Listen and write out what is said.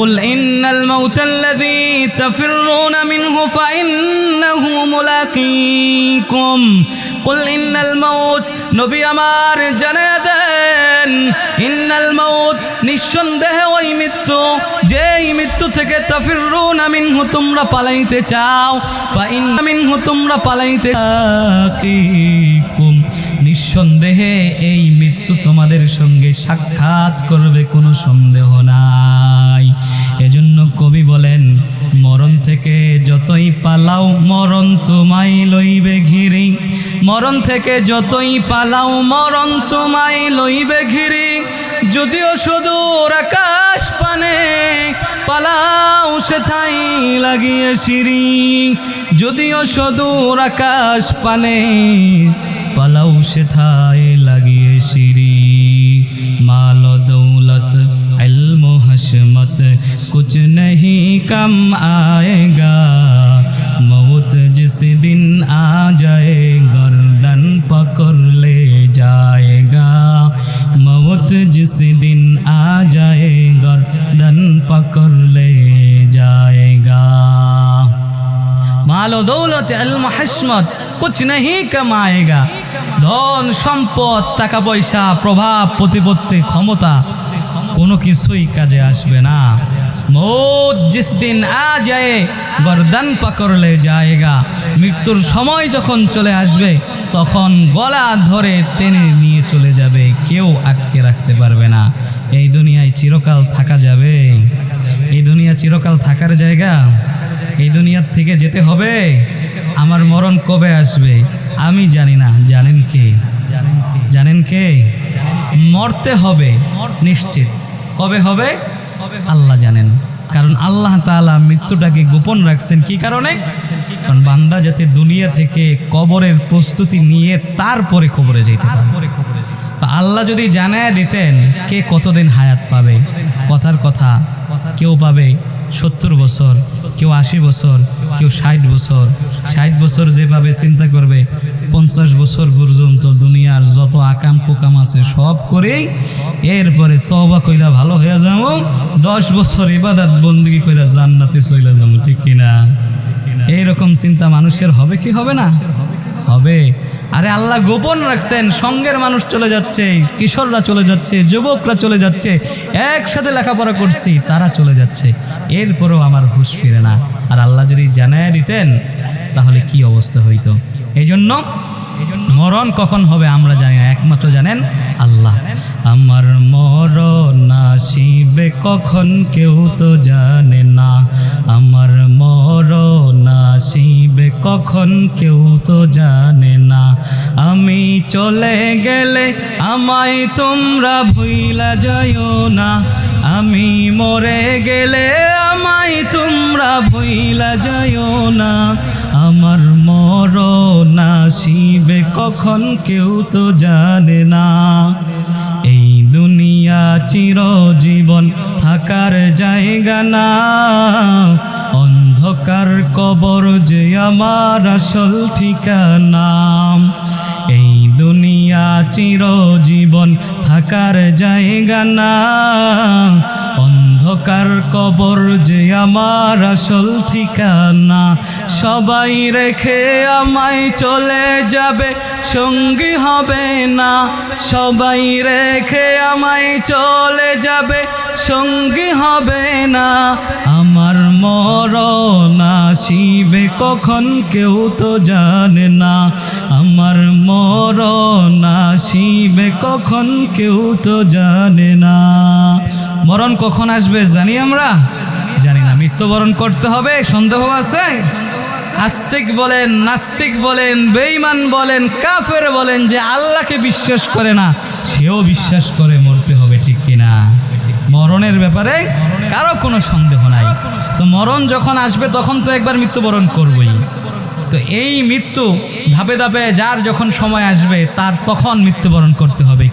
কুল ইন্নাল মাউতাল্লাযী তাফিররুনা মিনহু ফাইন্নাহু মুলাকীকুম। কুল ইন্নাল মাউত, নবী আমার জানিয়ে দেন, ইন্নাল মাউত, নিঃসন্দেহে ওই মৃত্যু, যেই মৃত্যু থেকে তাফিররুনা মিনহু, তোমরা পালাইতে চাও, ফাইন্না মিনহু, তোমরা পালাইতে মুলাকীকুম, নিঃসন্দেহে এই মৃত্যু তোমাদের সঙ্গে সাক্ষাৎ করবে, কোনো সন্দেহ নাই। এজন্য কবি বলেন, মরণ থেকে যতই পালাও মরণ তোমায় লইবে ঘিরি, মরণ থেকে যতই পালাও মরণ তোমায় লইবে ঘিরি, যদিও সুদূর আকাশ পানে পালাও সেথায় লাগিয়ে সিঁড়ি, যদিও সুদূর আকাশ পানে পালাও সেথায় লাগিয়ে সিঁড়ি। মাল দৌলত ইলম হশমত কুছ नहीं कम आएगा, मौत जिस दिन आ जाए गर्दन पकड़ ले जाएगा, मौत जिस दिन आ जाए गर्दन पकड़ ले जाएगा। माल दौलत इल्म हशमत कुछ नहीं कमाएगा, ধন সম্পদ টাকা পয়সা প্রভাব প্রতিপত্তি ক্ষমতা কোনো কিছুই কাজে আসবে না। মৌত জিস দিন আ যায় গর্দান পকড় লে যায়গা, মৃত্যুর সময় যখন চলে আসবে তখন গলা ধরে টেনে নিয়ে চলে যাবে, কেউ আটকে রাখতে পারবে না। এই দুনিয়ায় চিরকাল থাকা যাবে? এই দুনিয়া চিরকাল থাকার জায়গা? এই দুনিয়ার থেকে যেতে হবে। আমার মরণ কবে আসবে আমি জানি না, জানেন কে? জানেন কে? মরতে হবে নিশ্চিত। কবে হবে আল্লাহ জানেন, কারণ আল্লাহ তাআলা মৃত্যুটাকে গোপন রাখছেন। কি কারণে? কারণ বান্দা যাতে দুনিয়া থেকে কবরের প্রস্তুতি নিয়ে তারপরে কবরে যেতে পারে। তা আল্লাহ যদি জানায় দিতেন কে কতদিন হায়াত পাবে, কথার কথা কেউ পাবে 70 বছর, কেউ 80 বছর, কেউ 60 বছর। 60 বছর যেভাবে চিন্তা করবে 50 বছর পর্যন্ত দুনিয়ার যত আকাম কুকাম আছে সব করেই এরপরে তওবা কইরা ভালো হয়ে যাবো, 10 বছর ইবাদত বন্দেগী কইরা জান্নাতে চলে যাবো। ঠিক কিনা? এইরকম চিন্তা মানুষের হবে কি হবে না? হবে। আরে আল্লাহ গোপন রাখছেন, সঙ্গের মানুষ চলে যাচ্ছে, কিশোররা চলে যাচ্ছে, যুবকরা চলে যাচ্ছে, একসাথে লেখাপড়া করছি তারা চলে যাচ্ছে, এরপরও আমার হুঁশ ফিরে না। আর আল্লাহ যদি জানায় দিতেন তাহলে কি অবস্থা হইতো। এই জন্য মরণ কখন হবে আমরা জানি না, একমাত্র জানেন আল্লাহ। আমার মরণ আসিবে কখন কেউ তো জানে না, আমার মরণ আসিবে কখন কেউ তো জানে না, আমি চলে গেলে আমায় তোমরা ভুইলা যাইও না, আমি মরে গেলে আমায় তোমরা ভুইলা যাইও না, আমার মরণ আসিবে কখন কেউ তো জানে না। এই দুনিয়া চিরজীবন থাকার জায়গা না, অন্ধকার কবর যে আমার আসল ঠিকানা। এই দুনিয়া চিরজীবন থাকার জায়গা না, অন্ধকার কবর যে আমার আসল ঠিকানা। সবাই রেখে আমায় চলে যাবে, সঙ্গী হবে না, সবাই রেখে আমায় চলে যাবে, সঙ্গী হবে না, আমার মরণ আসিবে কখন কেউ তো জানে না, আমার মরণ আসিবে কখন কেউ তো জানে না। মরণ কখন আসবে জানি আমরা? জানি না। মৃত্যুবরণ করতে হবে, সন্দেহ আছে? আস্তিক বলেন, নাস্তিক বলেন, বেঈমান বলেন, কাফের বলেন, যে আল্লাহকে বিশ্বাস করে না সেও বিশ্বাস করে মরতে হবে। ঠিক কিনা? মরণের ব্যাপারে কারো কোনো সন্দেহ নাই। তো মরণ যখন আসবে তখন তো একবার মৃত্যুবরণ করবই। তো এই মৃত্যু ধাপে ধাপে যার যখন সময় আসবে তার তখন মৃত্যুবরণ করতে হবে।